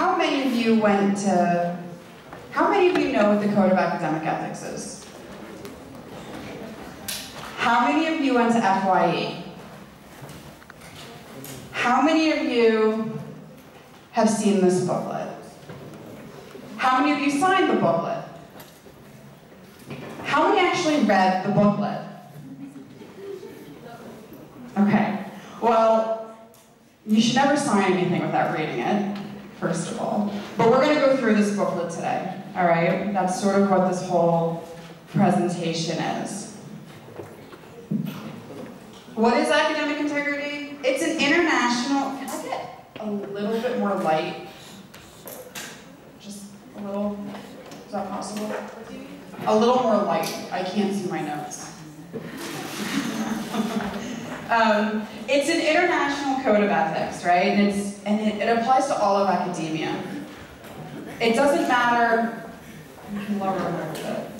how many of you know what the Code of Academic Ethics is? How many of you went to FYE? How many of you have seen this booklet? How many of you signed the booklet? How many actually read the booklet? Okay, well, you should never sign anything without reading it, first of all. But we're going to go through this booklet today, all right? That's sort of what this whole presentation is. What is academic integrity? It's an international... Can I get a little bit more light? Just a little... Is that possible? A little more light. I can't see my notes. It's an international code of ethics, right? And it applies to all of academia. It doesn't matter... You can lower it a little bit.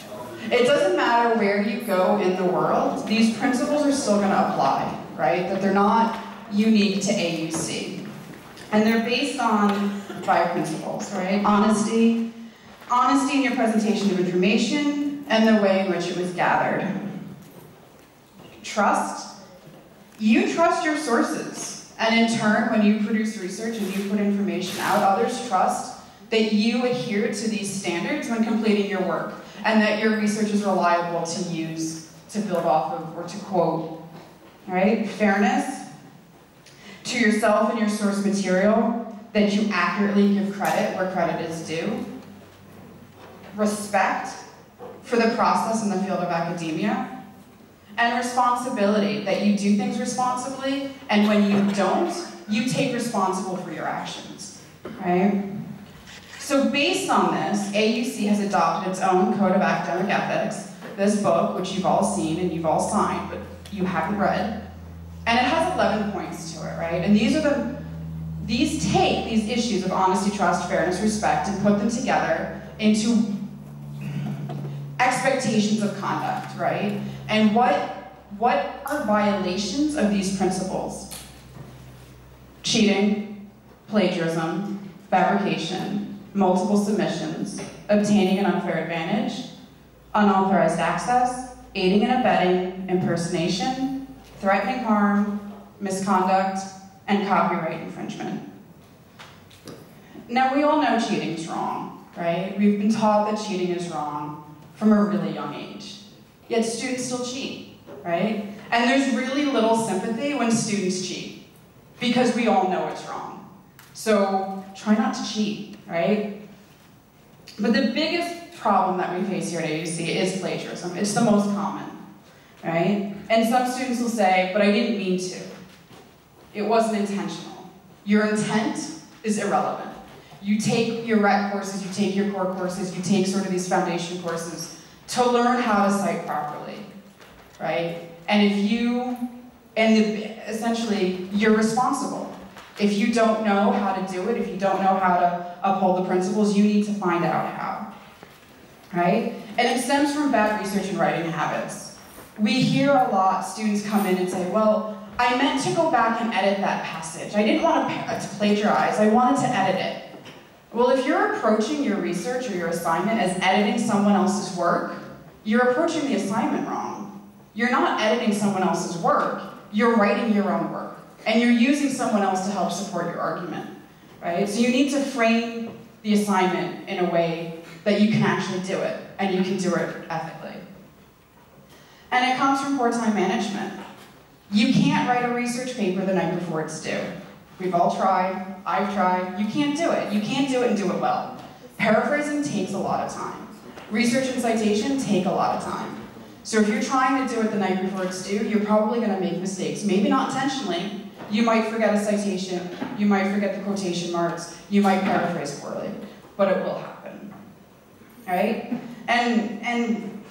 It doesn't matter where you go in the world, these principles are still going to apply, right? That they're not unique to AUC. And they're based on 5 principles, right? Honesty in your presentation of information, and the way in which it was gathered. Trust. You trust your sources. And in turn, when you produce research and you put information out, others trust that you adhere to these standards when completing your work, and that your research is reliable to use, to build off of, or to quote. Right? Fairness to yourself and your source material, that you accurately give credit where credit is due. Respect for the process in the field of academia. And responsibility, that you do things responsibly, and when you don't, you take responsible for your actions. Right? So based on this, AUC has adopted its own Code of Academic Ethics, this book, which you've all seen and you've all signed, but you haven't read. And it has 11 points to it, right? And these take these issues of honesty, trust, fairness, respect, and put them together into expectations of conduct, right? And what are violations of these principles? Cheating, plagiarism, fabrication, multiple submissions, obtaining an unfair advantage, unauthorized access, aiding and abetting, impersonation, threatening harm, misconduct, and copyright infringement. Now, we all know cheating is wrong, right? We've been taught that cheating is wrong from a really young age. Yet students still cheat, right? And there's really little sympathy when students cheat, because we all know it's wrong. So try not to cheat, right? But the biggest problem that we face here at AUC is plagiarism. It's the most common, right? And some students will say, but I didn't mean to. It wasn't intentional. Your intent is irrelevant. You take your rec courses, you take your core courses, you take sort of these foundation courses to learn how to cite properly, right? And essentially, you're responsible. If you don't know how to do it, if you don't know how to uphold the principles, you need to find out how, right? And it stems from bad research and writing habits. We hear a lot, students come in and say, well, I meant to go back and edit that passage. I didn't want to plagiarize, I wanted to edit it. Well, if you're approaching your research or your assignment as editing someone else's work, you're approaching the assignment wrong. You're not editing someone else's work, you're writing your own work. And you're using someone else to help support your argument, right? So you need to frame the assignment in a way that you can actually do it, and you can do it ethically. And it comes from poor time management. You can't write a research paper the night before it's due. We've all tried, I've tried, you can't do it. You can't do it and do it well. Paraphrasing takes a lot of time. Research and citation take a lot of time. So if you're trying to do it the night before it's due, you're probably going to make mistakes. Maybe not intentionally. You might forget a citation, you might forget the quotation marks, you might paraphrase poorly, but it will happen, right? And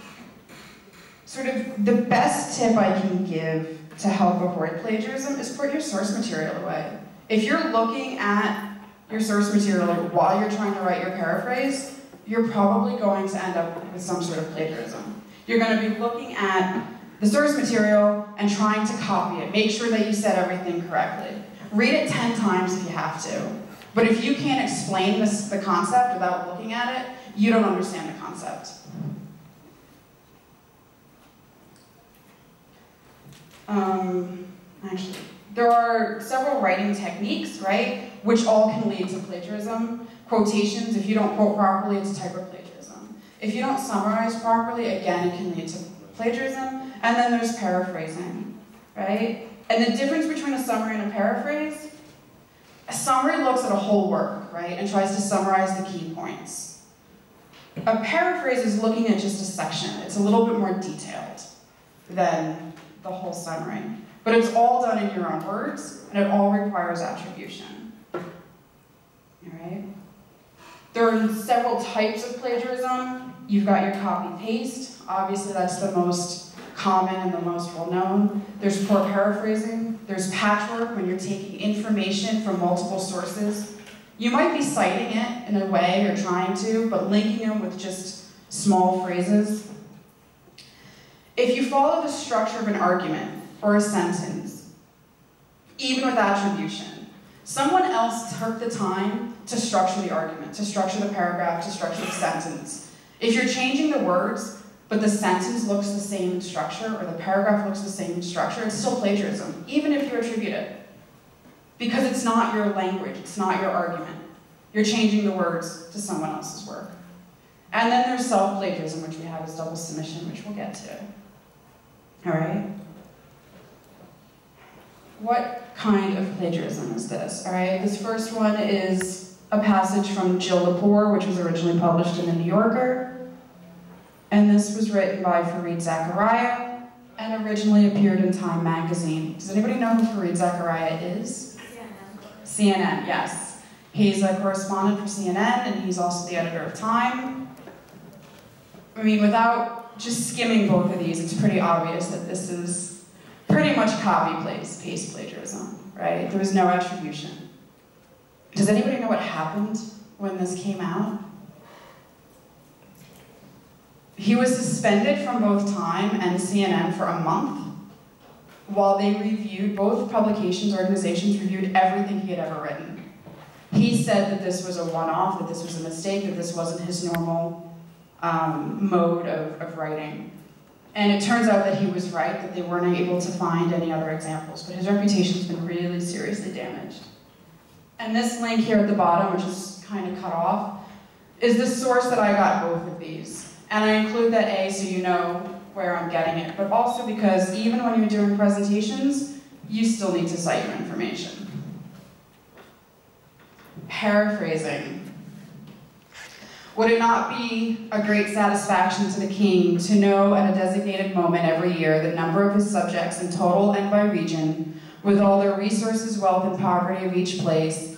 sort of the best tip I can give to help avoid plagiarism is put your source material away. If you're looking at your source material while you're trying to write your paraphrase, you're probably going to end up with some sort of plagiarism. You're going to be looking at the source material and trying to copy it. Make sure that you said everything correctly. Read it 10 times if you have to, But if you can't explain the concept without looking at it, you don't understand the concept. Actually, there are several writing techniques, right, which all can lead to plagiarism. Quotations, if you don't quote properly, it's a type of plagiarism. If you don't summarize properly, again, it can lead to plagiarism. And then there's paraphrasing, right? And the difference between a summary and a paraphrase, a summary looks at a whole work, right, and tries to summarize the key points. A paraphrase is looking at just a section. It's a little bit more detailed than the whole summary. But it's all done in your own words, and it all requires attribution. All right? There are several types of plagiarism. You've got your copy-paste. Obviously, that's the most common and the most well-known. There's poor paraphrasing. There's patchwork, when you're taking information from multiple sources. You might be citing it in a way, or trying to, but linking them with just small phrases. If you follow the structure of an argument or a sentence, even with attribution, someone else took the time to structure the argument, to structure the paragraph, to structure the sentence. If you're changing the words, but the sentence looks the same in structure, or the paragraph looks the same in structure, it's still plagiarism, even if you attribute it. Because it's not your language, it's not your argument. You're changing the words to someone else's work. And then there's self-plagiarism, which we have as double submission, which we'll get to. All right? What kind of plagiarism is this? All right, this first one is a passage from Jill Lepore, which was originally published in the New Yorker. And this was written by Fareed Zakaria and originally appeared in Time magazine. Does anybody know who Fareed Zakaria is? CNN, yes. He's a correspondent for CNN, and he's also the editor of Time. I mean, without just skimming both of these, it's pretty obvious that this is pretty much copy-paste plagiarism, right? There was no attribution. Does anybody know what happened when this came out? He was suspended from both Time and CNN for a month while they reviewed, both publications, organizations reviewed everything he had ever written. He said that this was a one-off, that this was a mistake, that this wasn't his normal mode of writing. And it turns out that he was right, that they weren't able to find any other examples, but his reputation's been really seriously damaged. And this link here at the bottom, which is kind of cut off, is the source that I got both of these. And I include that A so you know where I'm getting it, but also because even when you're doing presentations, you still need to cite your information. Paraphrasing. Would it not be a great satisfaction to the king to know at a designated moment every year the number of his subjects in total and by region, with all their resources, wealth, and poverty of each place,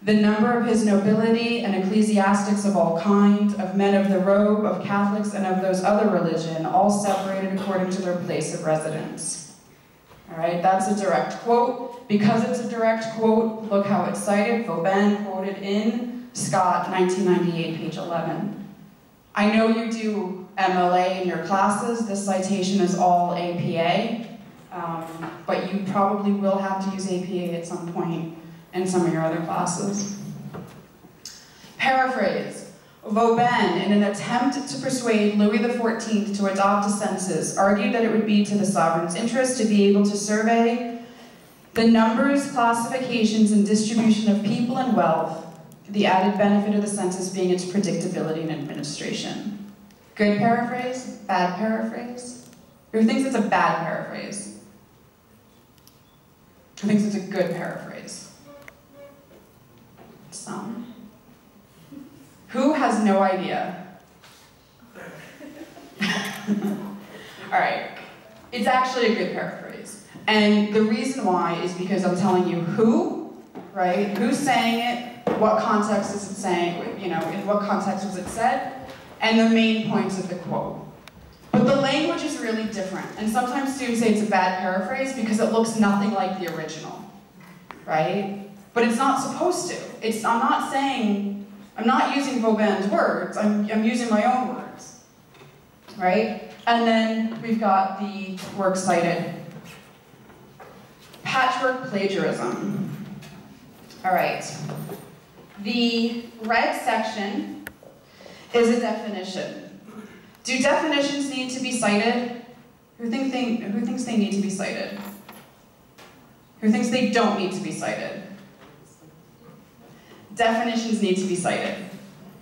the number of his nobility and ecclesiastics of all kind, of men of the robe, of Catholics, and of those other religion, all separated according to their place of residence? All right, that's a direct quote. Because it's a direct quote, look how it's cited. Vauban quoted in Scott, 1998, page 11. I know you do MLA in your classes. This citation is all APA, but you probably will have to use APA at some point in some of your other classes. Paraphrase. Vauban, in an attempt to persuade Louis XIV to adopt a census, argued that it would be to the sovereign's interest to be able to survey the numbers, classifications, and distribution of people and wealth, the added benefit of the census being its predictability and administration. Good paraphrase? Bad paraphrase? Who thinks it's a bad paraphrase? Who thinks it's a good paraphrase? Some. Who has no idea? All right, it's actually a good paraphrase. And the reason why is because I'm telling you who, right? Who's saying it, what context is it saying, you know, in what context was it said, and the main points of the quote. But the language is really different. And sometimes students say it's a bad paraphrase because it looks nothing like the original, right? But it's not supposed to. I'm not using Vauban's words, I'm using my own words, right? And then we've got the works cited. Patchwork plagiarism. All right. The red section is a definition. Do definitions need to be cited? Who thinks they need to be cited? Who thinks they don't need to be cited? Definitions need to be cited,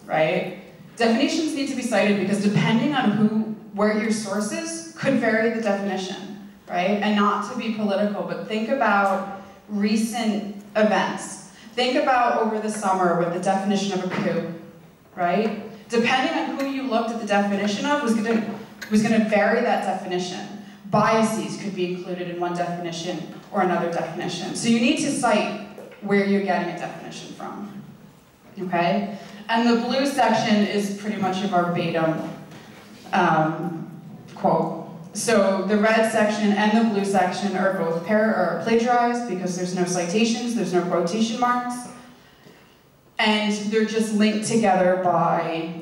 right? Definitions need to be cited because depending on where your source is, could vary the definition, right? And not to be political, but think about recent events. Think about over the summer with the definition of a coup, right? Depending on who you looked at the definition of was going to vary that definition. Biases could be included in one definition or another definition. So you need to cite where you're getting a definition from, okay? And the blue section is pretty much a verbatim quote. So the red section and the blue section are both plagiarized because there's no citations, there's no quotation marks, and they're just linked together by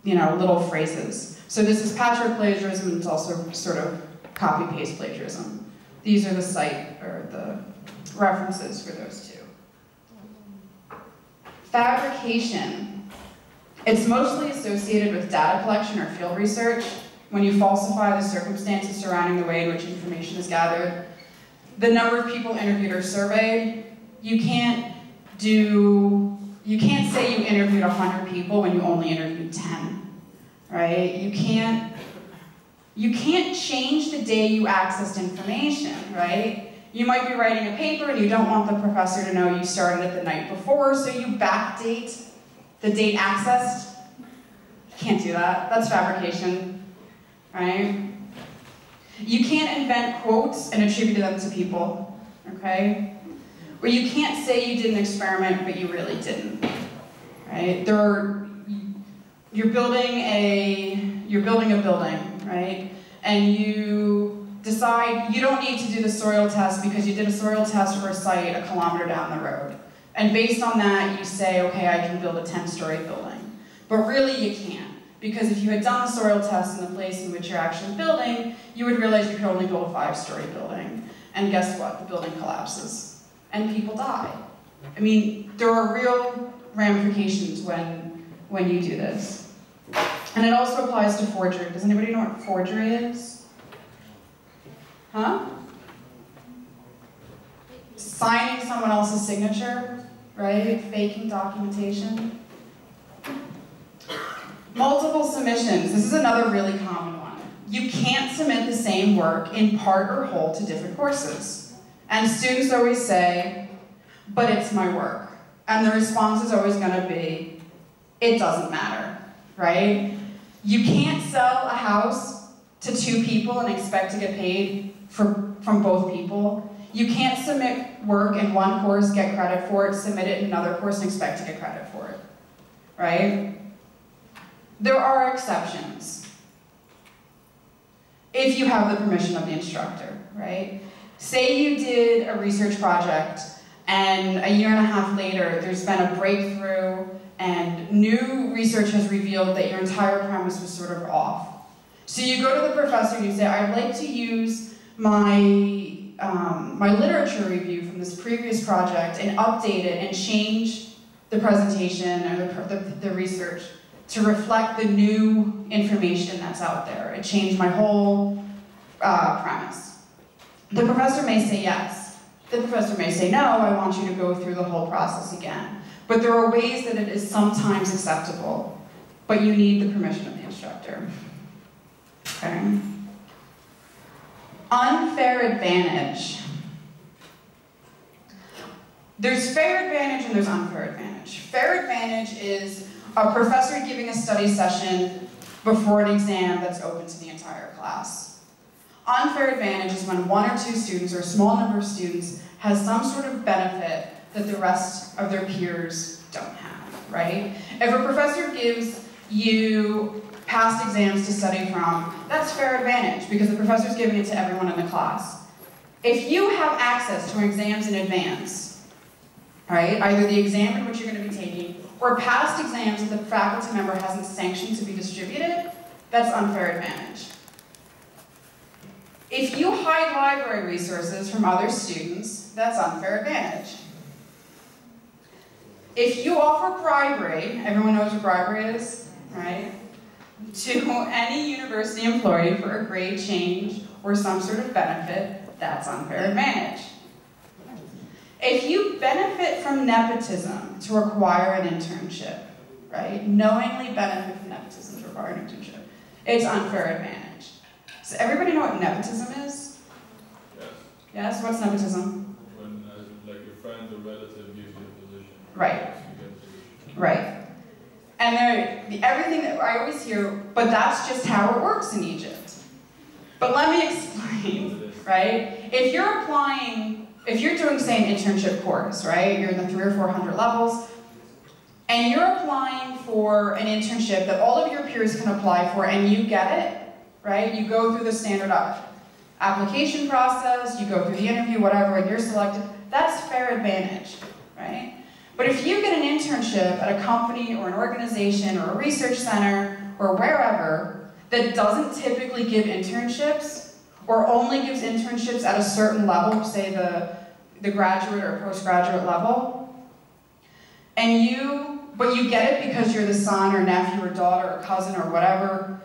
little phrases. So this is patchwork plagiarism, and it's also sort of copy-paste plagiarism. These are the references for those two. Fabrication. It's mostly associated with data collection or field research. When you falsify the circumstances surrounding the way in which information is gathered. The number of people interviewed or surveyed, you can't say you interviewed 100 people when you only interviewed 10, right? You can't change the day you accessed information, right? You might be writing a paper and you don't want the professor to know you started it the night before, so you backdate the date accessed. You can't do that. That's fabrication. Right? You can't invent quotes and attribute them to people, okay? Or you can't say you did an experiment, but you really didn't, right? You're building a building, right? And you decide you don't need to do the soil test because you did a soil test for a site a kilometer down the road. And based on that, you say, okay, I can build a 10-story building. But really, you can't. Because if you had done the soil test in the place in which you're actually building, you would realize you could only build a 5-story building. And guess what? The building collapses. And people die. I mean, there are real ramifications when you do this. And it also applies to forgery. Does anybody know what forgery is? Huh? Signing someone else's signature, right? Faking documentation. Multiple submissions. This is another really common one. You can't submit the same work in part or whole to different courses. And students always say, but it's my work. And the response is always going to be, it doesn't matter, right? You can't sell a house to 2 people and expect to get paid from both people. You can't submit work in one course, get credit for it, submit it in another course and expect to get credit for it, right? There are exceptions. If you have the permission of the instructor, right? Say you did a research project and a year and a half later there's been a breakthrough and new research has revealed that your entire premise was sort of off. So you go to the professor and you say, I'd like to use my literature review from this previous project and update it and change the presentation or the research to reflect the new information that's out there. It changed my whole premise. The professor may say yes. The professor may say no, I want you to go through the whole process again. But there are ways that it is sometimes acceptable, but you need the permission of the instructor. Okay. Unfair advantage. There's fair advantage and there's unfair advantage. Fair advantage is a professor giving a study session before an exam that's open to the entire class. Unfair advantage is when 1 or 2 students or a small number of students has some sort of benefit that the rest of their peers don't have, right? If a professor gives you past exams to study from, that's fair advantage because the professor's giving it to everyone in the class. If you have access to exams in advance, right, either the exam in which you're going to be taking or past exams that the faculty member hasn't sanctioned to be distributed, that's unfair advantage. If you hide library resources from other students, that's unfair advantage. If you offer bribery, everyone knows what bribery is, right? To any university employee for a grade change or some sort of benefit, that's unfair advantage. If you benefit from nepotism to acquire an internship, right? Knowingly benefit from nepotism to acquire an internship, it's unfair advantage. So everybody know what nepotism is? Yes. Yes? What's nepotism? When like your friend or relative gives you a position. Right. You get a position. Right. And everything that I always hear, but that's just how it works in Egypt. But let me explain, right? If you're applying, if you're doing, say, an internship course, right? You're in the 300 or 400 levels, and you're applying for an internship that all of your peers can apply for, and you get it, right? You go through the standard application process, you go through the interview, whatever, and you're selected. That's fair advantage, right? But if you get an internship at a company or an organization or a research center or wherever that doesn't typically give internships or only gives internships at a certain level, say the graduate or postgraduate level, but you get it because you're the son or nephew or daughter or cousin or whatever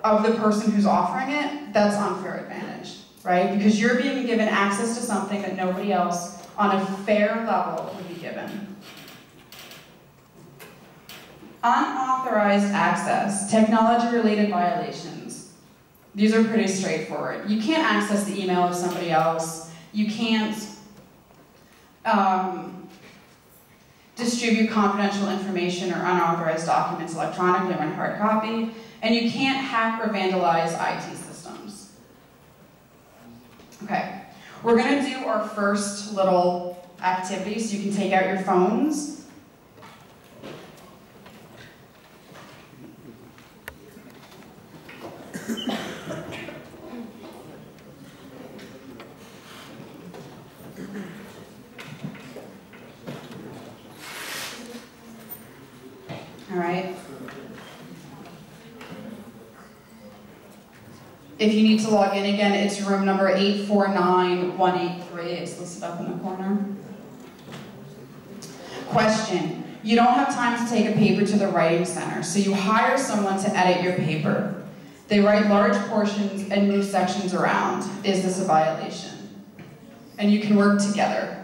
of the person who's offering it, that's unfair advantage, right? Because you're being given access to something that nobody else on a fair level would be given. Unauthorized access, technology-related violations. These are pretty straightforward. You can't access the email of somebody else. You can't distribute confidential information or unauthorized documents electronically or in hard copy. And you can't hack or vandalize IT systems. Okay, we're gonna do our first little activity, so you can take out your phones. All right. If you need to log in again, it's room number 849183. It's listed up in the corner. Question. You don't have time to take a paper to the writing center, so you hire someone to edit your paper. They write large portions and move sections around. Is this a violation? And you can work together.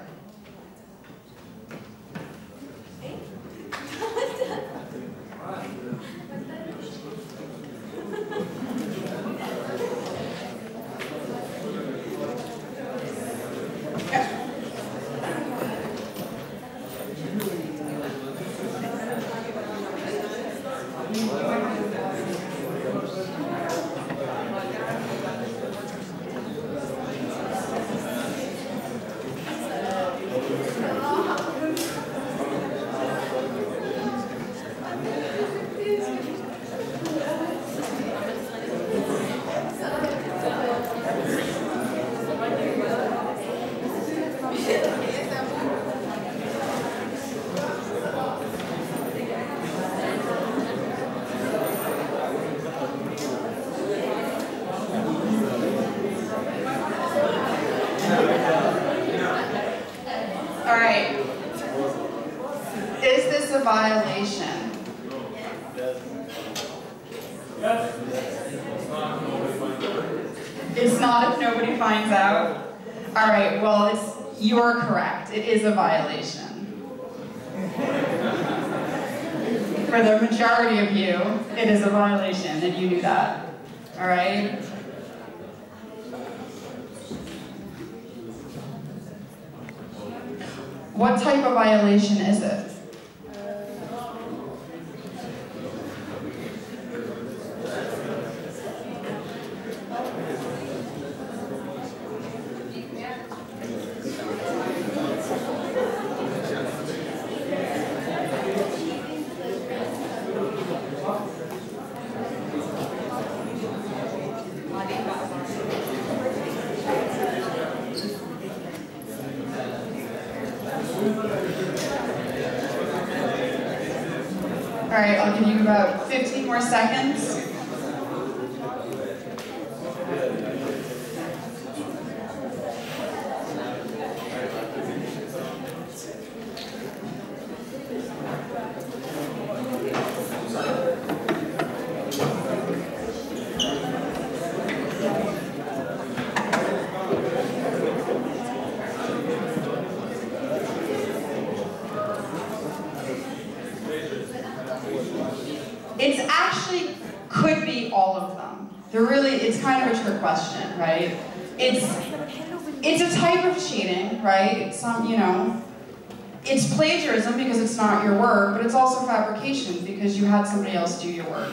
All right. Is this a violation? It's not if nobody finds out. All right, well, you're correct. It is a violation. For the majority of you, it is a violation, and you knew that. All right? What type of violation is it? All right, I'll give you about 15 more seconds. it's kind of a trick question, right? It's a type of cheating, right? It's plagiarism because it's not your work, but it's also fabrication because you had somebody else do your work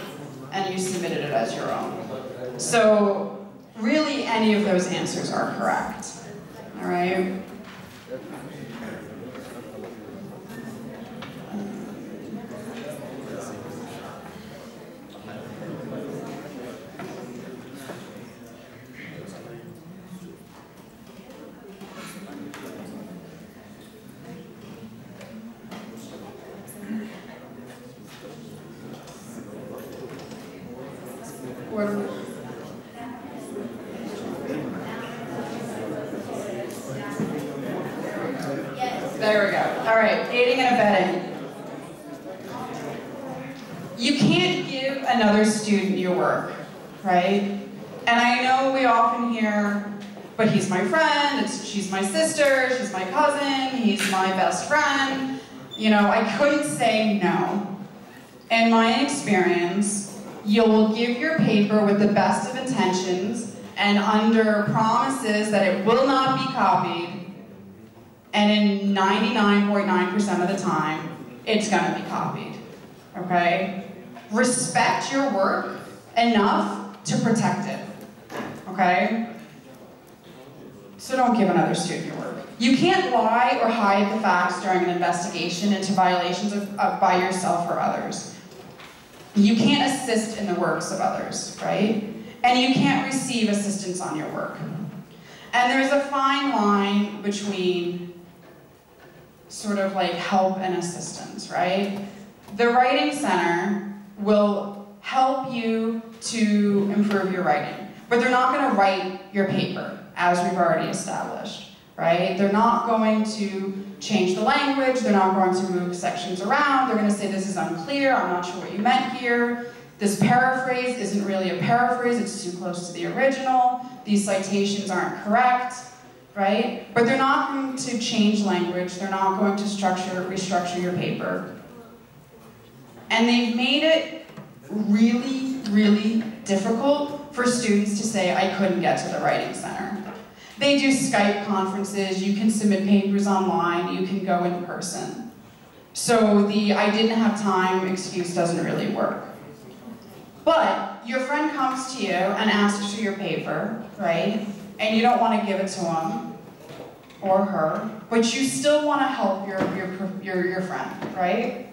and you submitted it as your own. So really any of those answers are correct, all right? There we go. All right, aiding and abetting. You can't give another student your work, right? And I know we often hear, but he's my friend, she's my sister, she's my cousin, he's my best friend. You know, I couldn't say no. In my experience, you'll give your paper with the best of intentions and under promises that it will not be copied. And in 99.9% of the time, it's going to be copied, okay? Respect your work enough to protect it, okay? So don't give another student your work. You can't lie or hide the facts during an investigation into violations by yourself or others. You can't assist in the works of others, right? And you can't receive assistance on your work. And there's a fine line between sort of like help and assistance, right? The Writing Center will help you to improve your writing, but they're not going to write your paper, as we've already established, right? They're not going to change the language, they're not going to move sections around, they're going to say this is unclear, I'm not sure what you meant here, this paraphrase isn't really a paraphrase, it's too close to the original, these citations aren't correct, right? But they're not going to change language, they're not going to restructure your paper. And they've made it really, really difficult for students to say, I couldn't get to the Writing Center. They do Skype conferences, you can submit papers online, you can go in person. So the I didn't have time excuse doesn't really work. But your friend comes to you and asks for your paper, right? And you don't want to give it to him or her, but you still want to help your friend, right?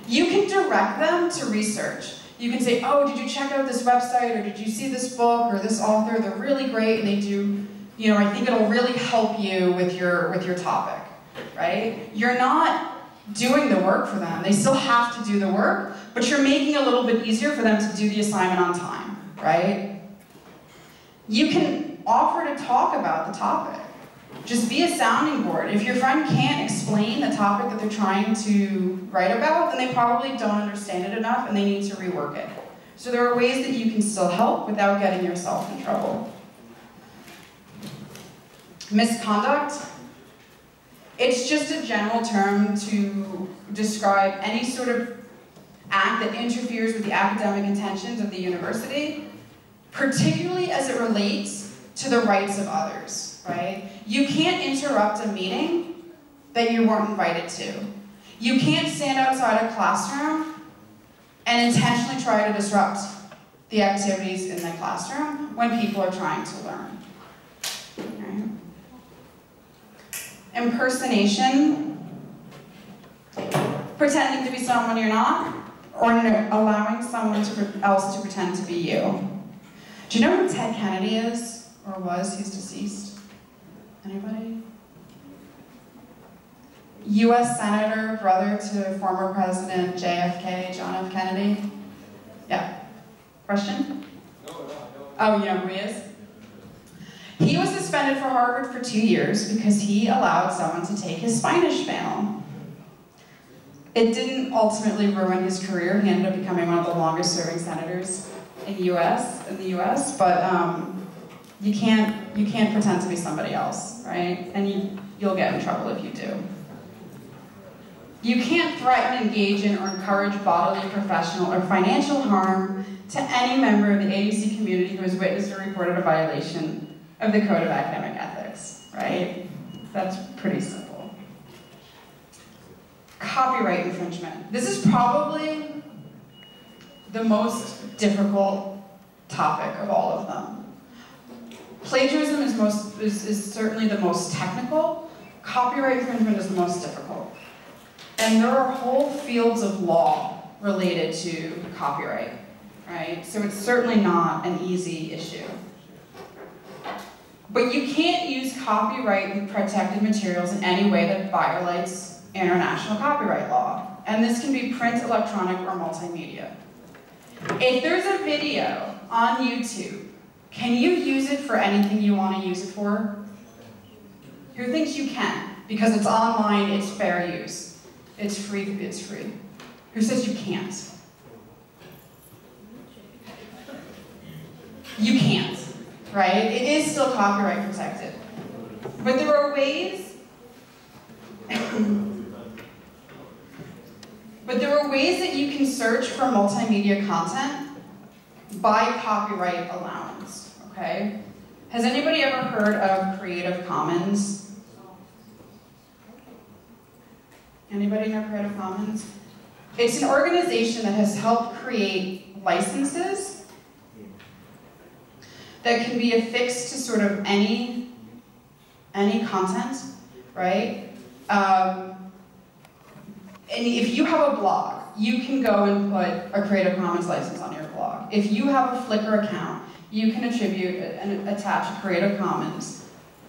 You can direct them to research. You can say, oh, did you check out this website, or did you see this book, or this author? They're really great, and they do, you know, I think it'll really help you with your topic, right? You're not doing the work for them. They still have to do the work, but you're making it a little bit easier for them to do the assignment on time, right? You can offer to talk about the topic. Just be a sounding board. If your friend can't explain the topic that they're trying to write about, then they probably don't understand it enough and they need to rework it. So there are ways that you can still help without getting yourself in trouble. Misconduct. It's just a general term to describe any sort of act that interferes with the academic intentions of the university, particularly as it relates to the rights of others, right? You can't interrupt a meeting that you weren't invited to. You can't stand outside a classroom and intentionally try to disrupt the activities in the classroom when people are trying to learn. Okay. Impersonation, pretending to be someone you're not, or allowing someone else to pretend to be you. Do you know who Ted Kennedy is, or was? He's deceased. Anybody? U.S. Senator, brother to former President JFK, John F. Kennedy. Yeah. Question? No. Oh, you know who he is? He was suspended for Harvard for 2 years because he allowed someone to take his Spanish mail. It didn't ultimately ruin his career. He ended up becoming one of the longest serving senators in the U.S., but you can't pretend to be somebody else, right? And you'll get in trouble if you do. You can't threaten, engage in, or encourage bodily, professional, or financial harm to any member of the AUC community who has witnessed or reported a violation of the Code of Academic Ethics, right? That's pretty simple. Copyright infringement. This is probably the most difficult topic of all of them. Plagiarism is certainly the most technical. Copyright infringement is the most difficult. And there are whole fields of law related to copyright, right? So it's certainly not an easy issue. But you can't use copyright and protected materials in any way that violates international copyright law. And this can be print, electronic, or multimedia. If there's a video on YouTube, can you use it for anything you want to use it for? Who thinks you can? Because it's online, it's fair use. It's free, it's free. Who says you can't? You can't, right? It is still copyright protected. But there are ways, that you can search for multimedia content by copyright allowance, okay? Has anybody ever heard of Creative Commons? Anybody know Creative Commons? It's an organization that has helped create licenses that can be affixed to sort of any content, right? And if you have a blog, you can go and put a Creative Commons license on your blog. If you have a Flickr account, you can attribute and attach a Creative Commons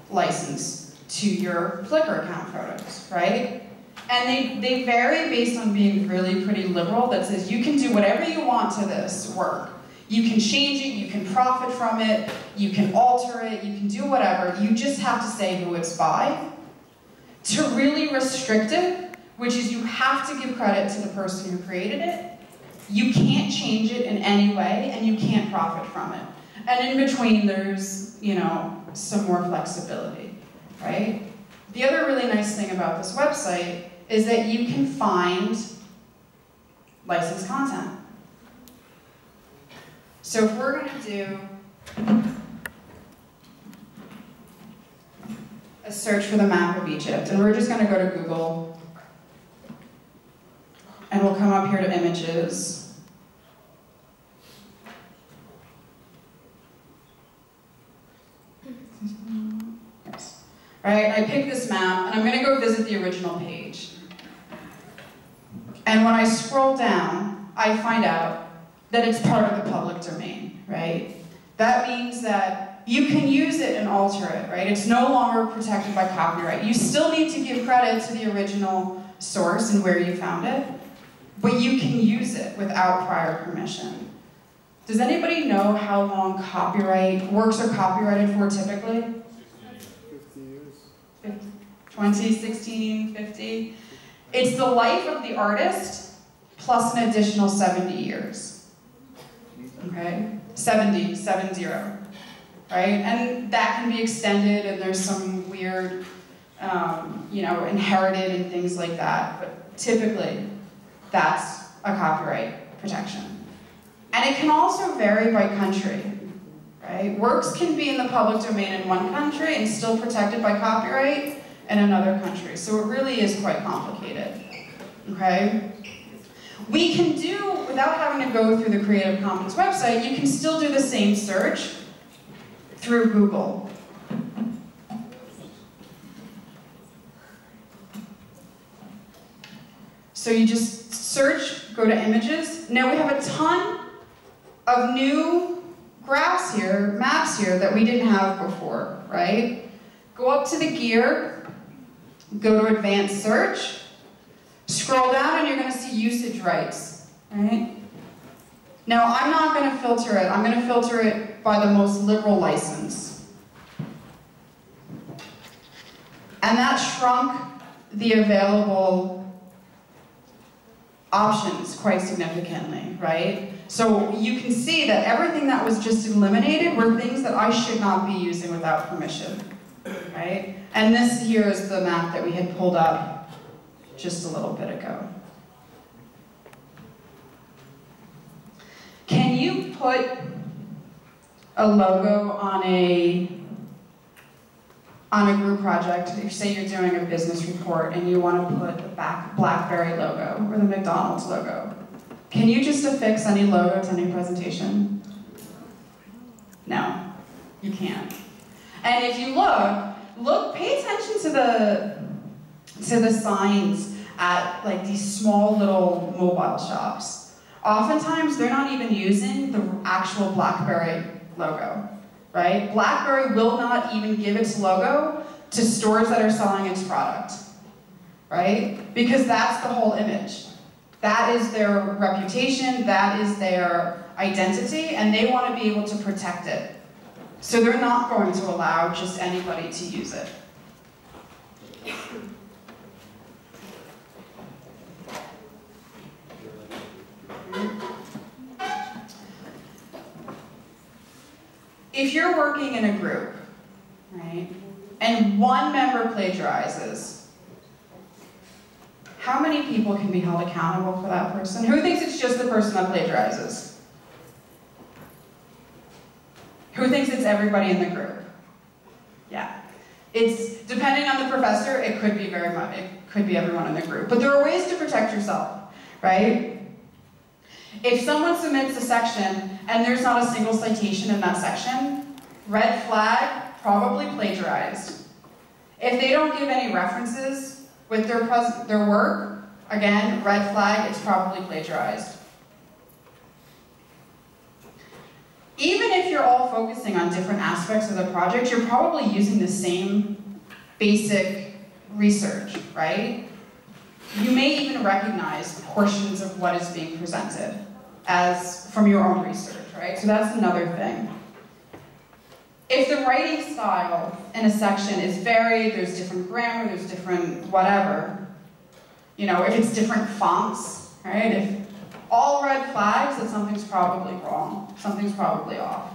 license to your Flickr account photos, right? And they vary based on being really pretty liberal, that says you can do whatever you want to this work. You can change it, you can profit from it, you can alter it, you can do whatever. You just have to say who it's by. To really restrict it, which is you have to give credit to the person who created it. You can't change it in any way, and you can't profit from it. And in between, there's, you know, some more flexibility, right? The other really nice thing about this website is that you can find licensed content. So if we're going to do a search for the map of Egypt, and we're just going to go to Google, and we'll come up here to images. Yes. All right, I pick this map, and I'm going to go visit the original page. And when I scroll down, I find out that it's part of the public domain, right? That means that you can use it and alter it, right? It's no longer protected by copyright. You still need to give credit to the original source and where you found it, but you can use it without prior permission. Does anybody know how long works are copyrighted for typically? 50 years. 20, 16, 50? It's the life of the artist plus an additional 70 years. Okay? 70, right? And that can be extended, and there's some weird, you know, inherited and things like that, but typically, that's a copyright protection. And it can also vary by country, right? Works can be in the public domain in one country and still protected by copyright in another country. So it really is quite complicated, okay? We can do, without having to go through the Creative Commons website, you can still do the same search through Google. So you just search, go to images. Now we have a ton of new graphs here, maps here that we didn't have before, right? Go up to the gear, go to advanced search, scroll down and you're going to see usage rights, right? Now I'm not going to filter it. I'm going to filter it by the most liberal license. And that shrunk the available options quite significantly, right? So you can see that everything that was just eliminated were things that I should not be using without permission, right? And this here is the map that we had pulled up just a little bit ago. Can you put a logo on a group project, say you're doing a business report and you want to put the BlackBerry logo or the McDonald's logo, can you just affix any logo to any presentation? No, you can't. And if you pay attention to the signs at like these small little mobile shops. Oftentimes they're not even using the actual BlackBerry logo, right? BlackBerry will not even give its logo to stores that are selling its product, right? Because that's the whole image. That is their reputation, that is their identity, and they want to be able to protect it. So they're not going to allow just anybody to use it. If you're working in a group, right, and one member plagiarizes, how many people can be held accountable for that person? Who thinks it's just the person that plagiarizes? Who thinks it's everybody in the group? Yeah. It's, depending on the professor, it could be very much, it could be everyone in the group. But there are ways to protect yourself, right? If someone submits a section and there's not a single citation in that section, red flag, probably plagiarized. If they don't give any references with their work, again, red flag, it's probably plagiarized. Even if you're all focusing on different aspects of the project, you're probably using the same basic research, right? You may even recognize portions of what is being presented as from your own research, right? So that's another thing. If the writing style in a section is varied, there's different grammar, there's different whatever, you know, if it's different fonts, right? If all red flags, then something's probably wrong, something's probably off.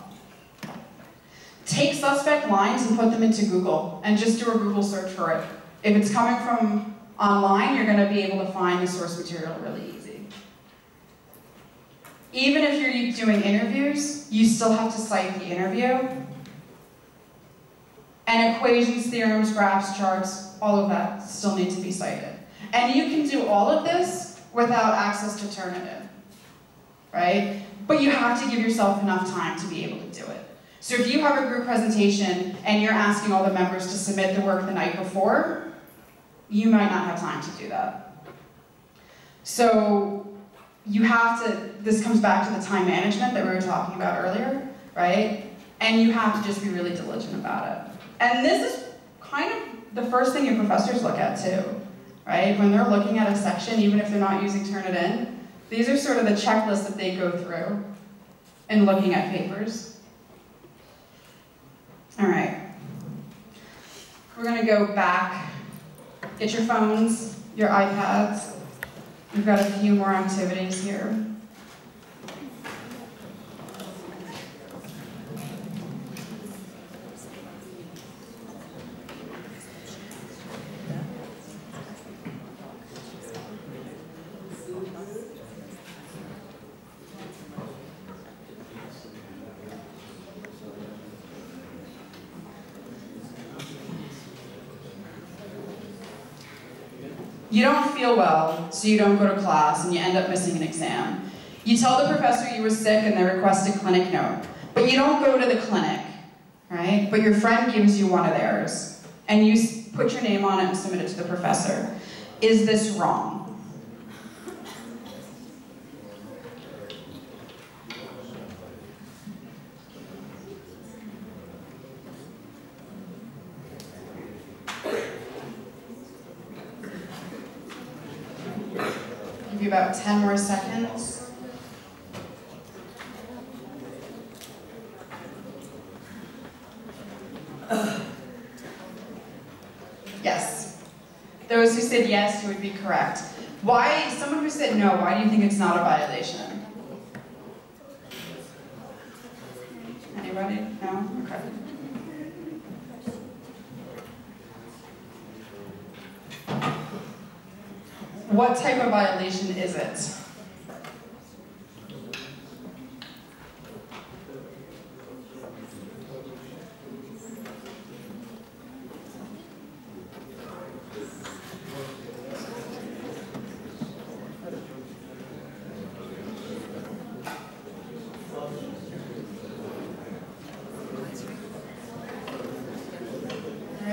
Take suspect lines and put them into Google and just do a Google search for it. If it's coming from online, you're going to be able to find the source material really easy. Even if you're doing interviews, you still have to cite the interview. And equations, theorems, graphs, charts, all of that still need to be cited. And you can do all of this without access to Turnitin, right? But you have to give yourself enough time to be able to do it. So if you have a group presentation and you're asking all the members to submit the work the night before, you might not have time to do that. So you have to, this comes back to the time management that we were talking about earlier, right? And you have to just be really diligent about it. And this is kind of the first thing your professors look at too, right? When they're looking at a section, even if they're not using Turnitin, these are sort of the checklists that they go through in looking at papers. All right. We're gonna go back. Get your phones, your iPads. We've got a few more activities here. You don't feel well, so you don't go to class, and you end up missing an exam. You tell the professor you were sick and they request a clinic note, but you don't go to the clinic, right? But your friend gives you one of theirs, and you put your name on it and submit it to the professor. Is this wrong? Give you about 10 more seconds. Yes. Those who said yes, you would be correct. Why, someone who said no, why do you think it's not a violation? Anybody? No? Okay. What type of violation is it?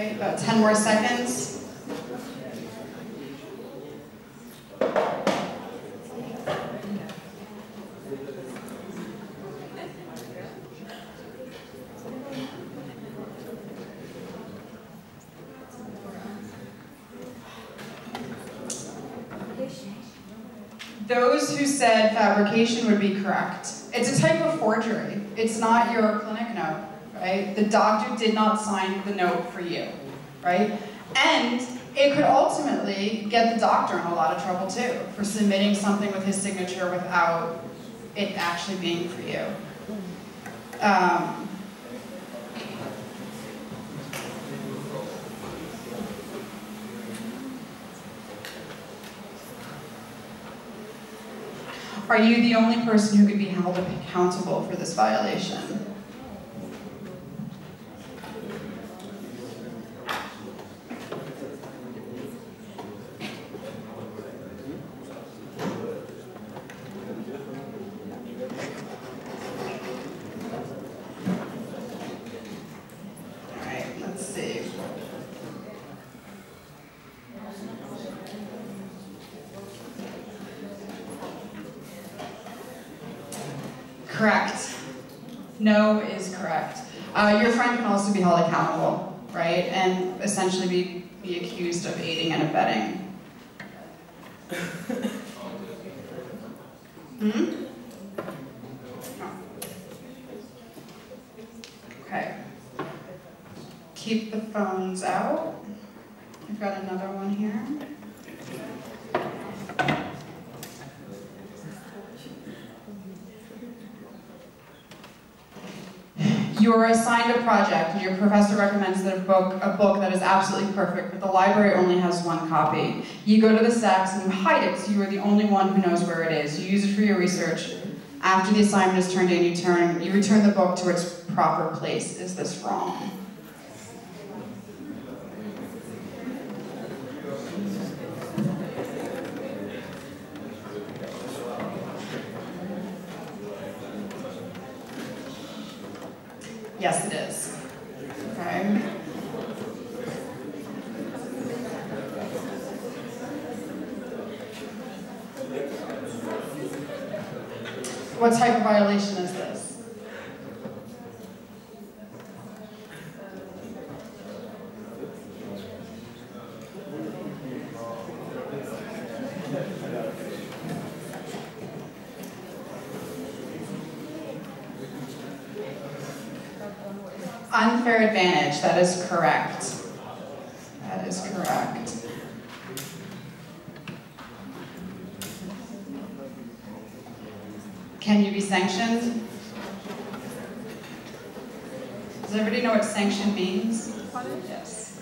right, about 10 more seconds. Those who said fabrication would be correct. It's a type of forgery. It's not your clinic note, right? The doctor did not sign the note for you, right? And it could ultimately get the doctor in a lot of trouble too, for submitting something with his signature without it actually being for you. Are you the only person who could be held accountable for this violation? All right, let's see. Correct. No is correct. Your friend can also be held accountable, right? And essentially be accused of aiding and abetting. Hmm? Okay. Keep the phones out. I've got another one here. You're assigned a project, and your professor recommends that a book that is absolutely perfect, but the library only has one copy. You go to the stacks and you hide it, so you are the only one who knows where it is. You use it for your research. After the assignment is turned in, you return the book to its proper place. Is this wrong? Yes, it is. Okay. What type of violation is this? Unfair advantage, that is correct. That is correct. Can you be sanctioned? Does everybody know what sanction means? Yes.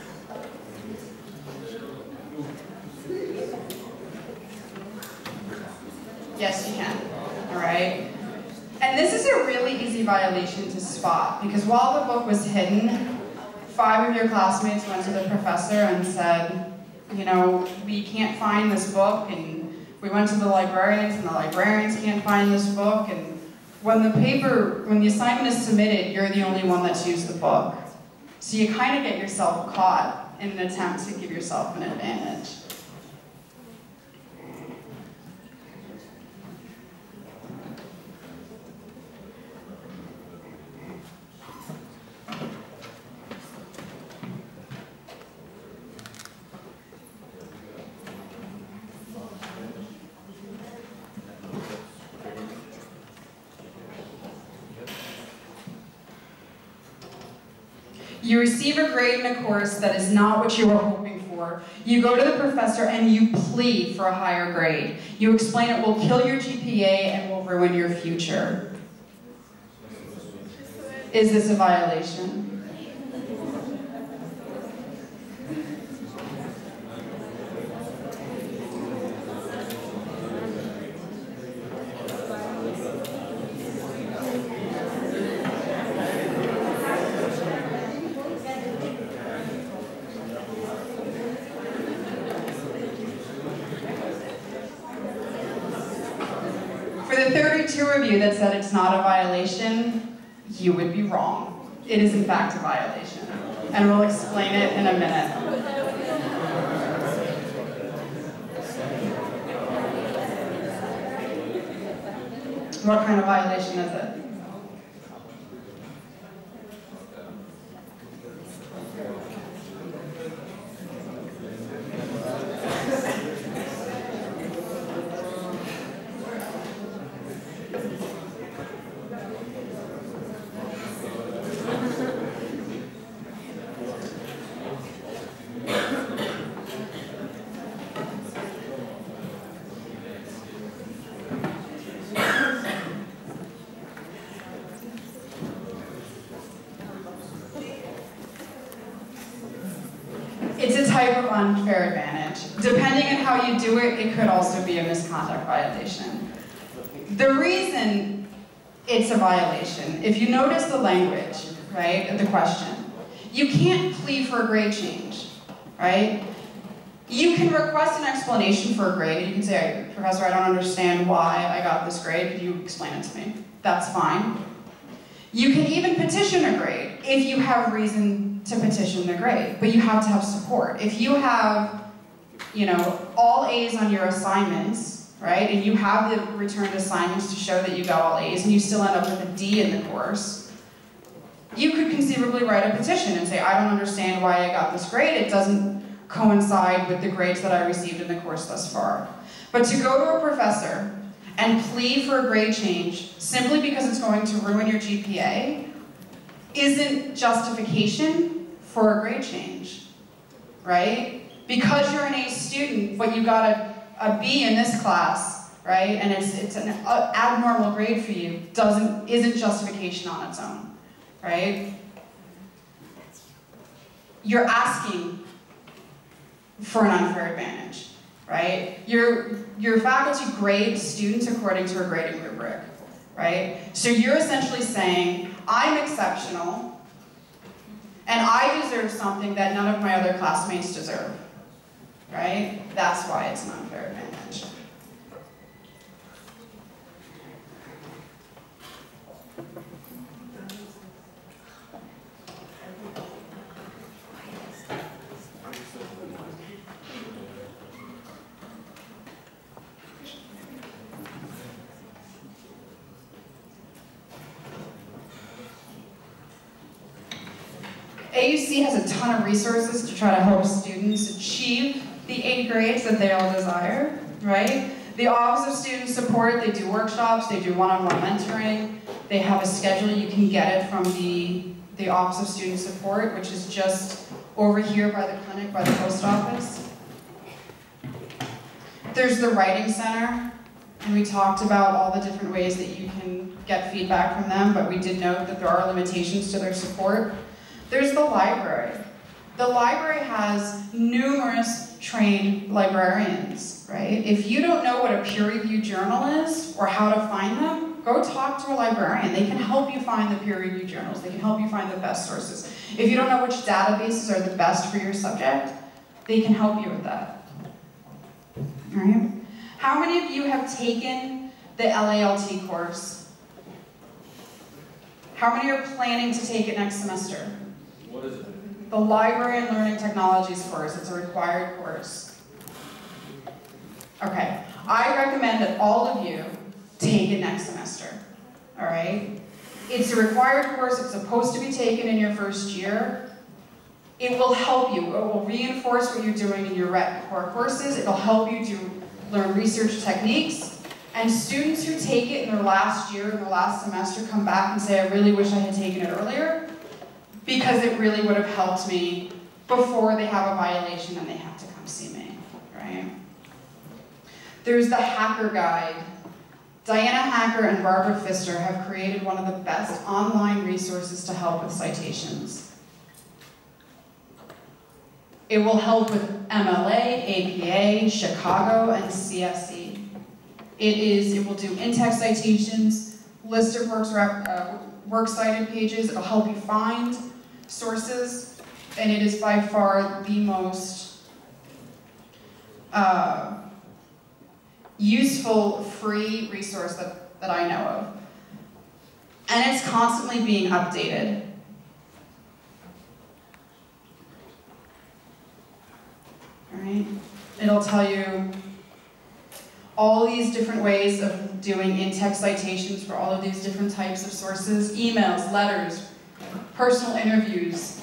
Yes, you can. All right. And this is a really easy violation to spot, because while the book was hidden, 5 of your classmates went to the professor and said, you know, we can't find this book, and we went to the librarians, and the librarians can't find this book, and when the assignment is submitted, you're the only one that's used the book. So you kind of get yourself caught in an attempt to give yourself an advantage. You receive a grade in a course that is not what you were hoping for. You go to the professor and you plead for a higher grade. You explain it will kill your GPA and will ruin your future. Is this a violation? For the 32 of you that said it's not a violation, you would be wrong. It is in fact a violation. and we'll explain it in a minute. What kind of violation is it? It's a type of unfair advantage. Depending on how you do it, it could also be a misconduct violation. The reason it's a violation, if you notice the language, right, of the question, you can't plead for a grade change, right? You can request an explanation for a grade. You can say, Professor, I don't understand why I got this grade. Could you explain it to me? That's fine. You can even petition a grade if you have reason to petition the grade, but you have to have support. If you have, all A's on your assignments, right, and you have the returned assignments to show that you got all A's, and you still end up with a D in the course, you could conceivably write a petition and say, I don't understand why I got this grade. It doesn't coincide with the grades that I received in the course thus far. But to go to a professor and plead for a grade change simply because it's going to ruin your GPA isn't justification for a grade change, right? Because you're an A student, but you got a B in this class, right? And it's an abnormal grade for you, isn't justification on its own, right? You're asking for an unfair advantage, right? Your faculty grades students according to a grading rubric, right? So you're essentially saying, I'm exceptional, and I deserve something that none of my other classmates deserve, right? That's why it's an unfair advantage. AUC has a ton of resources to try to help students achieve the A grades that they all desire, right? The Office of Student Support, they do workshops, they do one-on-one mentoring, they have a schedule. You can get it from the Office of Student Support, which is just over here by the clinic, by the post office. There's the Writing Center, and we talked about all the different ways that you can get feedback from them, but we did note that there are limitations to their support. There's the library. The library has numerous trained librarians, right? If you don't know what a peer-reviewed journal is or how to find them, go talk to a librarian. They can help you find the peer-reviewed journals. They can help you find the best sources. If you don't know which databases are the best for your subject, they can help you with that. All right? How many of you have taken the LALT course? How many are planning to take it next semester? What is it? The Library and Learning Technologies course. It's a required course. Okay. I recommend that all of you take it next semester. All right? It's a required course. It's supposed to be taken in your first year. It will help you. It will reinforce what you're doing in your core courses. It will help you to learn research techniques. And students who take it in their last year, in their last semester, come back and say, I really wish I had taken it earlier, because it really would have helped me before they have a violation and they have to come see me, right? There's the Hacker Guide. Diana Hacker and Barbara Pfister have created one of the best online resources to help with citations. It will help with MLA, APA, Chicago, and CSE. It will do in-text citations, list of works cited pages. It'll help you find sources, and it is by far the most useful free resource that I know of. And it's constantly being updated. right? It'll tell you all these different ways of doing in-text citations for all of these different types of sources: emails, letters, personal interviews,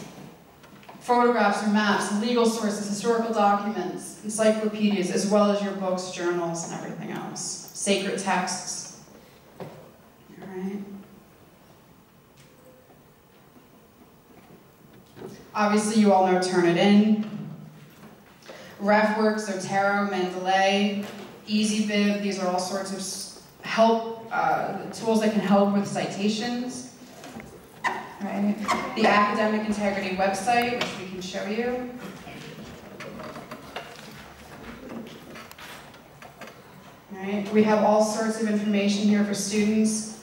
photographs or maps, legal sources, historical documents, encyclopedias, as well as your books, journals, and everything else. Sacred texts. All right. Obviously, you all know Turnitin. RefWorks, Zotero, Mendeley, EasyBib, these are all sorts of help tools that can help with citations. Right? The Academic Integrity website, which we can show you. Right? We have all sorts of information here for students.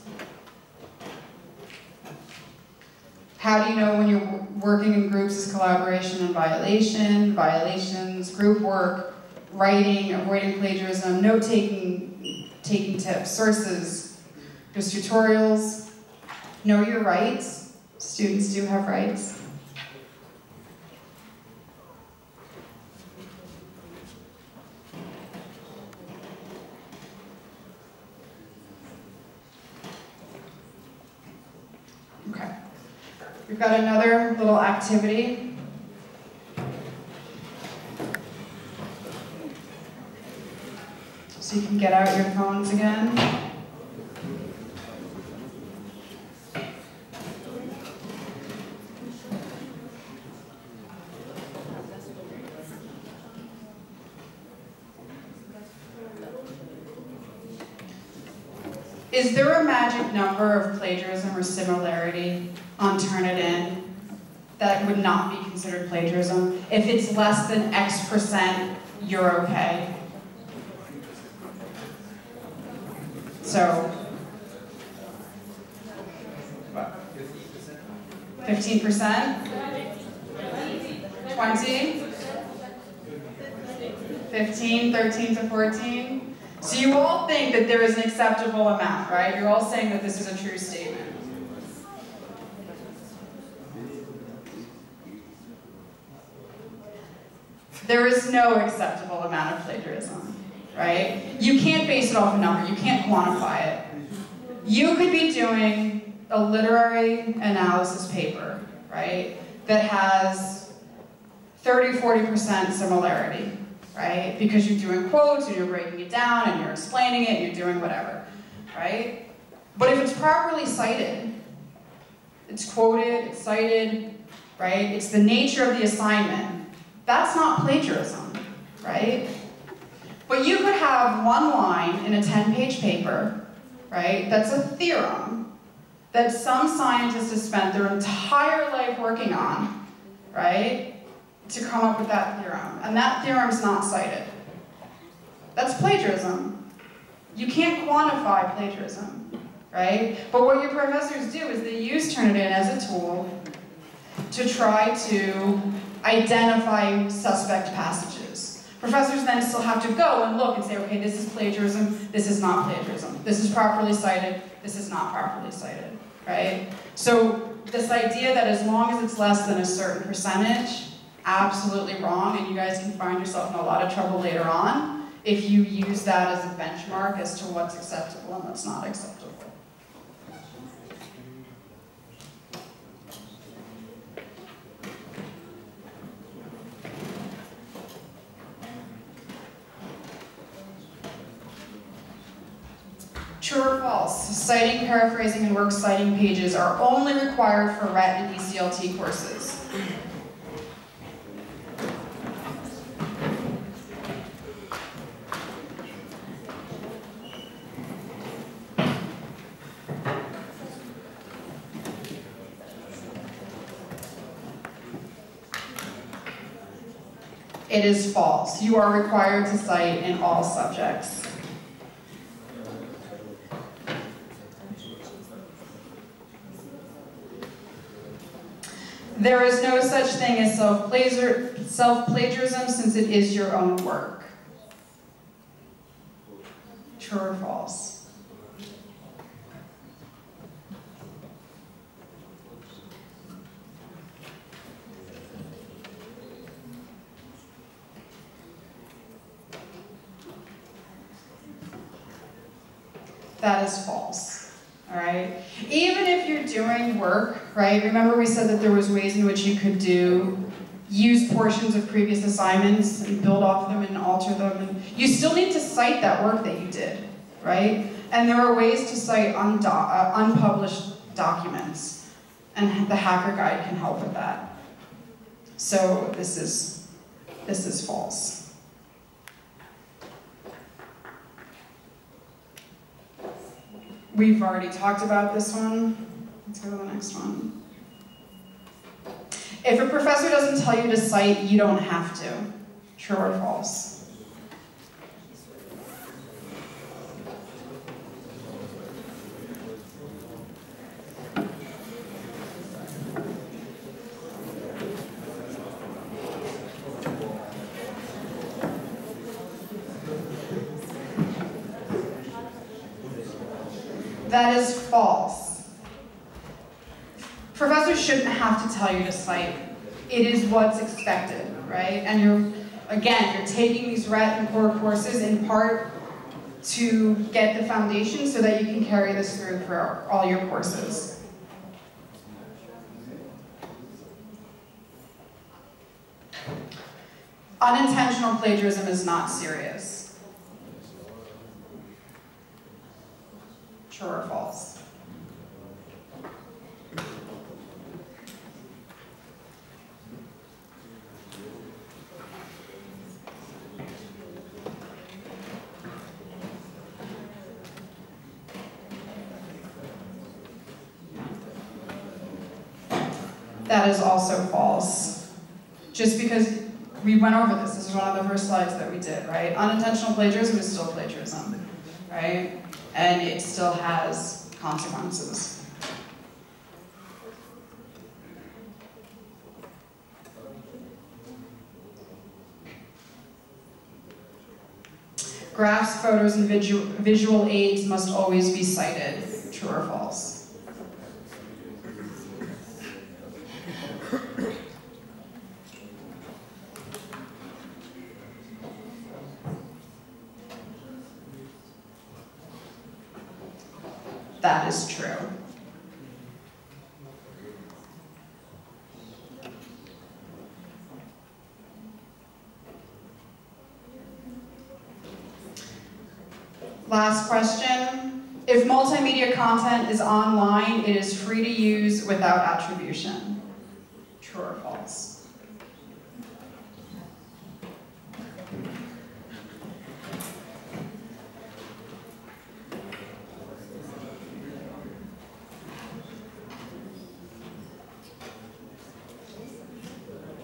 How do you know when you're working in groups is collaboration and violation, violations, group work, writing, avoiding plagiarism, note-taking, taking tips, sources, there's tutorials, know your rights. Students do have rights. Okay. We've got another little activity. So you can get out your phones again. Is there a magic number of plagiarism or similarity on Turnitin that would not be considered plagiarism? If it's less than X percent, you're okay. So, what? 15%? 20? 15, 13 to 14? So you all think that there is an acceptable amount, right? You're all saying that this is a true statement. There is no acceptable amount of plagiarism, right? You can't base it off a number. You can't quantify it. You could be doing a literary analysis paper, right, that has 30, 40% similarity, right? Because you're doing quotes and you're breaking it down and you're explaining it and you're doing whatever, right? But if it's properly cited, it's quoted, it's cited, right? It's the nature of the assignment. That's not plagiarism, right? But you could have one line in a 10-page paper, right? That's a theorem that some scientist has spent their entire life working on, right? To come up with that theorem. And that theorem's not cited. That's plagiarism. You can't quantify plagiarism, right? But what your professors do is they use Turnitin as a tool to try to identify suspect passages. Professors then still have to go and look and say, okay, this is plagiarism, this is not plagiarism. This is properly cited, this is not properly cited, right? So this idea that as long as it's less than a certain percentage, absolutely wrong, and you guys can find yourself in a lot of trouble later on if you use that as a benchmark as to what's acceptable and what's not acceptable. True or false? Citing, paraphrasing, and works citing pages are only required for RET and ECLT courses. It is false. You are required to cite in all subjects. There is no such thing as self-plagiarism since it is your own work. True or false? that is false. All right? Even if you're doing work, right? Remember we said that there was ways in which you could use portions of previous assignments and build off them and alter them. And you still need to cite that work that you did, right? And there are ways to cite unpublished documents, and the Hacker Guide can help with that. So this is false. We've already talked about this one. Let's go to the next one. If a professor doesn't tell you to cite, you don't have to. True or false? That is false. Professors shouldn't have to tell you to cite. It is what's expected, right? And you're taking these RET and core courses in part to get the foundation so that you can carry this through for all your courses. Unintentional plagiarism is not serious. True or false? That is also false. Just because we went over this is one of the first slides that we did, right? Unintentional plagiarism is still plagiarism, right? And it still has consequences. Graphs, photos, and visual aids must always be cited. True or false? That is true. Last question. If multimedia content is online, it is free to use without attribution. True or false?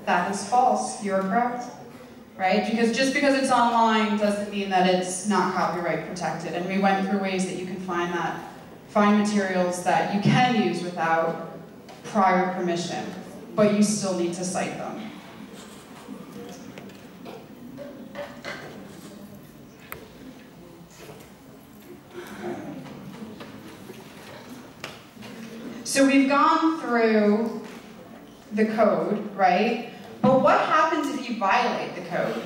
That is false. You're correct. Right? Because just because it's online doesn't mean that it's not copyright protected. And we went through ways that you can find materials that you can use without prior permission, but you still need to cite them. So we've gone through the code, right? But what happens if you violate the code?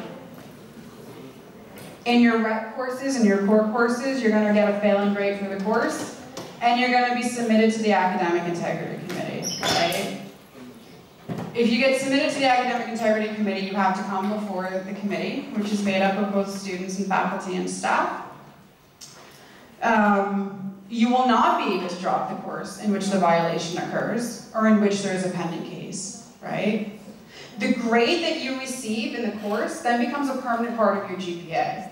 In your rep courses and your core courses, you're going to get a failing grade for the course, and you're going to be submitted to the Academic Integrity Committee, right? If you get submitted to the Academic Integrity Committee, you have to come before the committee, which is made up of both students and faculty and staff. You will not be able to drop the course in which the violation occurs, or in which there is a pending case, right? The grade that you receive in the course then becomes a permanent part of your GPA.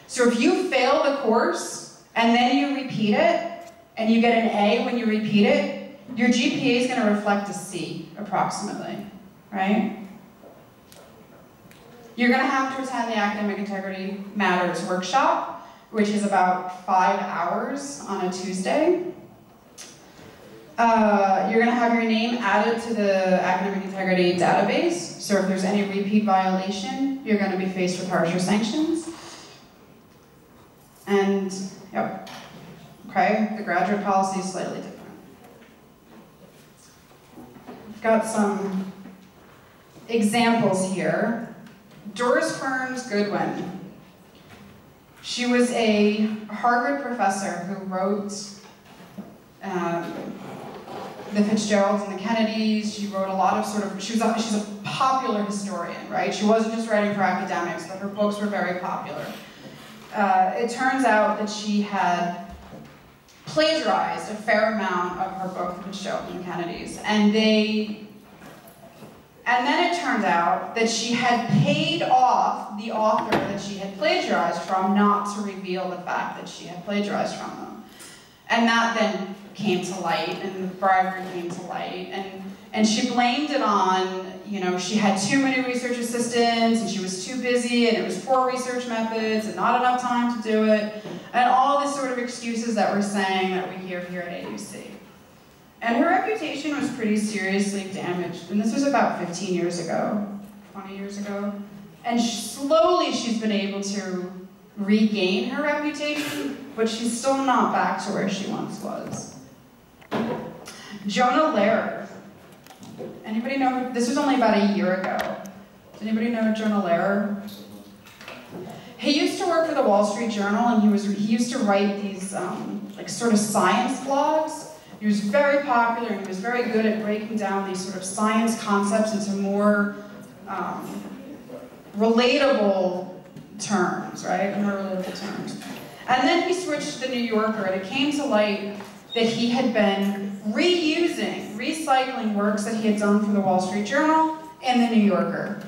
So if you fail the course, and then you repeat it, and you get an A when you repeat it, your GPA is going to reflect a C, approximately, right? You're going to have to attend the Academic Integrity Matters workshop, which is about 5 hours on a Tuesday. You're going to have your name added to the Academic Integrity database, so if there's any repeat violation, you're going to be faced with harsher sanctions. And, yep, okay, the graduate policy is slightly different. I've got some examples here. Doris Kearns Goodwin. She was a Harvard professor who wrote the Fitzgeralds and the Kennedys. She wrote a lot of she's a popular historian, right? She wasn't just writing for academics, but her books were very popular. It turns out that she had plagiarized a fair amount of her book, The Fitzgeralds and the Kennedys, and then it turned out that she had paid off the author that she had plagiarized from not to reveal the fact that she had plagiarized from them. And that then came to light, and the bribery came to light, and she blamed it on, she had too many research assistants, and she was too busy, and it was poor research methods, and not enough time to do it, and all the sort of excuses that we're saying that we hear here at AUC. And her reputation was pretty seriously damaged, and this was about 15 years ago, 20 years ago, and slowly she's been able to regain her reputation, but she's still not back to where she once was. Jonah Lehrer. Anybody know? This was only about a year ago. Does anybody know Jonah Lehrer? He used to work for the Wall Street Journal, and he used to write these sort of science blogs. He was very popular, and he was very good at breaking down these sort of science concepts into more relatable terms, right? More relatable terms. And then he switched to the New Yorker, and it came to light that he had been recycling works that he had done for the Wall Street Journal and the New Yorker.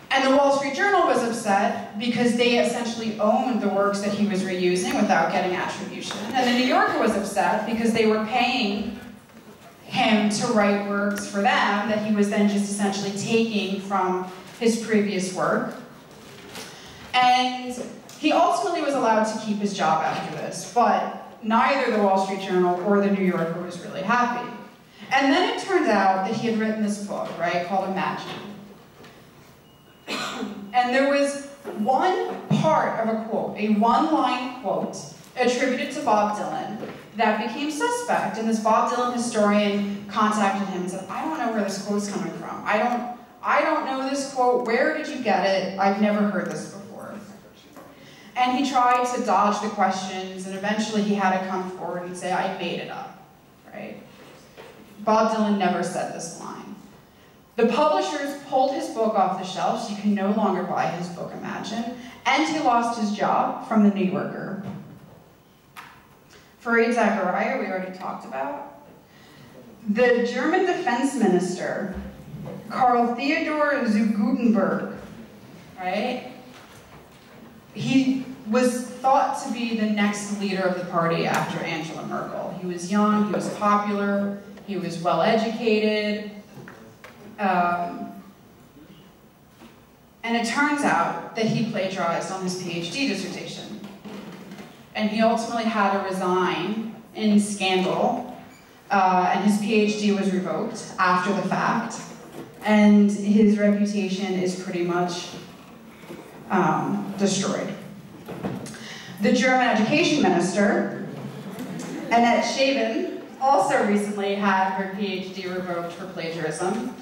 And the Wall Street Journal was upset because they essentially owned the works that he was reusing without getting attribution. And the New Yorker was upset because they were paying him to write works for them that he was then just essentially taking from his previous work. And he ultimately was allowed to keep his job after this, but neither the Wall Street Journal or the New Yorker was really happy. And then it turned out that he had written this book, right, called Imagine. And there was one part of a quote, a one-line quote, attributed to Bob Dylan that became suspect. And this Bob Dylan historian contacted him and said, I don't know where this quote's coming from. I don't know this quote. Where did you get it? I've never heard this before. And he tried to dodge the questions, and eventually he had to come forward and say, I made it up, right? Bob Dylan never said this line. The publishers pulled his book off the shelves. You can no longer buy his book, Imagine, and he lost his job from the New Yorker. Fareed Zakaria, we already talked about. The German defense minister, Karl Theodor zu Guttenberg, right? He was thought to be the next leader of the party after Angela Merkel. He was young, he was popular, he was well-educated. And it turns out that he plagiarized on his PhD dissertation. And he ultimately had to resign in scandal, and his PhD was revoked after the fact. And his reputation is pretty much destroyed. The German education minister, Annette Schaven, also recently had her PhD revoked for plagiarism,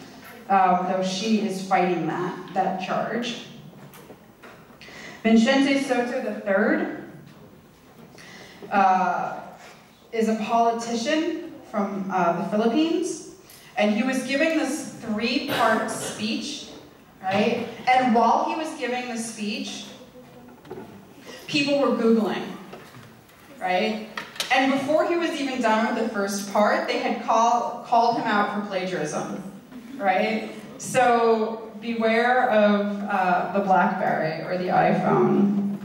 though she is fighting that charge. Vicente Soto III is a politician from the Philippines, and he was giving this three-part speech, right? And while he was giving the speech, people were Googling, right? And before he was even done with the first part, they had called him out for plagiarism, right? So beware of the BlackBerry or the iPhone.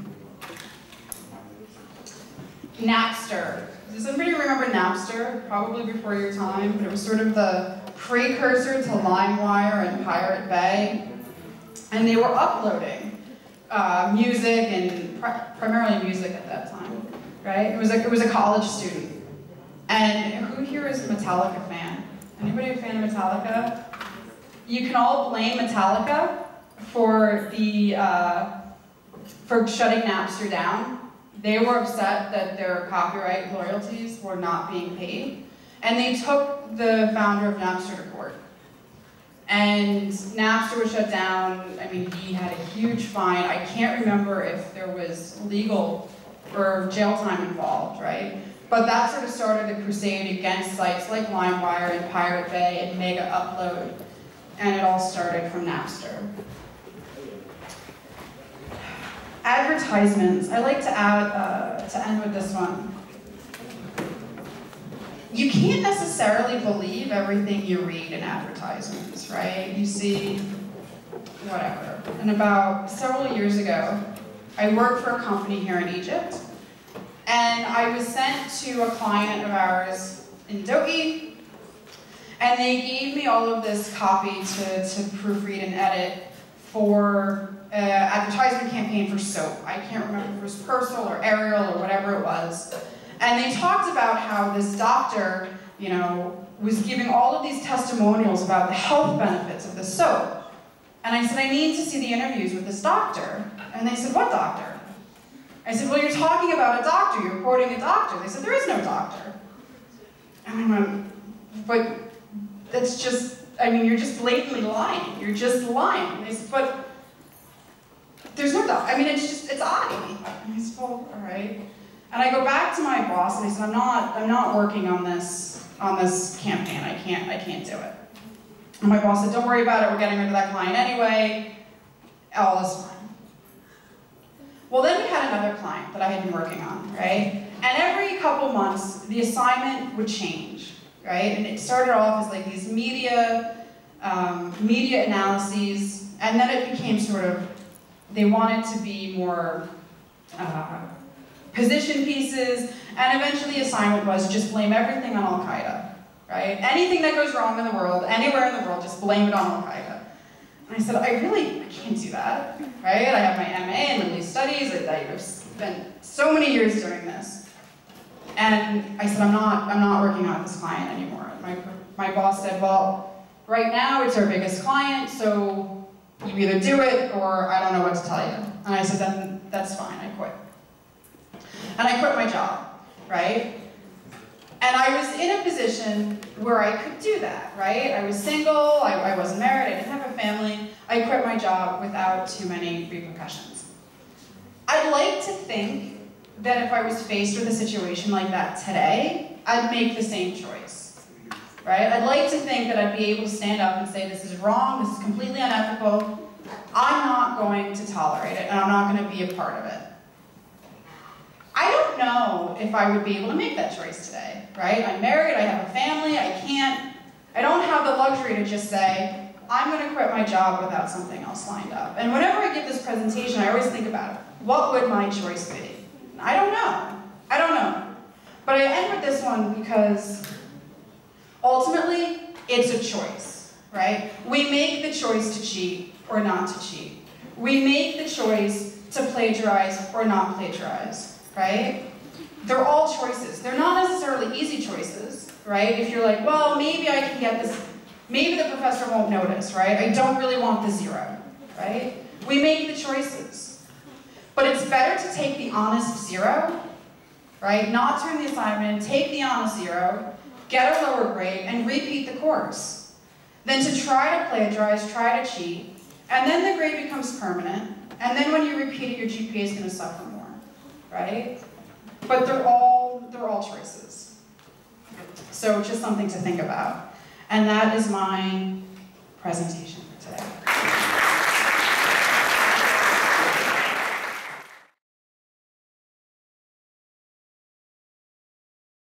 Napster. Does anybody remember Napster? Probably before your time, but it was sort of the precursor to LimeWire and Pirate Bay. And they were uploading music, and primarily music at that time, right? It was a college student. And who here is a Metallica fan? Anybody a fan of Metallica? You can all blame Metallica for for shutting Napster down. They were upset that their copyright royalties were not being paid, and they took the founder of Napster to court. And Napster was shut down. I mean, he had a huge fine. I can't remember if there was legal or jail time involved, right? But that sort of started the crusade against sites like LimeWire and Pirate Bay and Mega Upload. And it all started from Napster. Advertisements. I like to add, to end with this one. You can't necessarily believe everything you read in advertisements, right? You see, whatever. And about several years ago, I worked for a company here in Egypt, and I was sent to a client of ours in Dohi, and they gave me all of this copy to proofread and edit for an advertisement campaign for soap. I can't remember if it was Persil or Ariel or whatever it was. And they talked about how this doctor, you know, was giving all of these testimonials about the health benefits of the soap. And I said, I need to see the interviews with this doctor. And they said, what doctor? I said, well, you're talking about a doctor, you're quoting a doctor. They said, there is no doctor. And I went, but that's just, I mean, you're just blatantly lying. You're just lying. They said, but there's no doctor. I mean, it's just, it's odd. And I said, well, all right. And I go back to my boss and I said, I'm not working on this campaign. I can't do it. And my boss said, don't worry about it. We're getting rid of that client anyway. All is fine. Well, then we had another client that I had been working on, right? And every couple months, the assignment would change, right? And it started off as like these media analyses, and then it became sort of, they wanted to be more position pieces, and eventually the assignment was just blame everything on Al-Qaeda, right? Anything that goes wrong in the world, anywhere in the world, just blame it on Al-Qaeda. And I said, I can't do that, right? I have my MA in Middle East Studies, I've spent so many years doing this. And I said, I'm not working on this client anymore. My boss said, well, right now it's our biggest client, so you either do it or I don't know what to tell you. And I said, then that's fine, I quit. And I quit my job, right? And I was in a position where I could do that, right? I was single, I wasn't married, I didn't have a family. I quit my job without too many repercussions. I'd like to think that if I was faced with a situation like that today, I'd make the same choice, right? I'd like to think that I'd be able to stand up and say, this is wrong, this is completely unethical, I'm not going to tolerate it, and I'm not going to be a part of it. I don't know if I would be able to make that choice today, right? I'm married, I have a family, I don't have the luxury to just say, I'm going to quit my job without something else lined up. And whenever I give this presentation, I always think about it. What would my choice be? I don't know. But I end with this one because ultimately, it's a choice, right? We make the choice to cheat or not to cheat. We make the choice to plagiarize or not plagiarize, right? They're all choices. They're not necessarily easy choices, right? If you're like, well, maybe I can get this, maybe the professor won't notice, right? I don't really want the 0, right? We make the choices. But it's better to take the honest 0, right? Not turn the assignment in, take the honest 0, get a lower grade, and repeat the course, than to try to plagiarize, try to cheat, and then the grade becomes permanent, and then when you repeat it, your GPA is going to suffer more, right? But they're all choices. So just something to think about. And that is my presentation.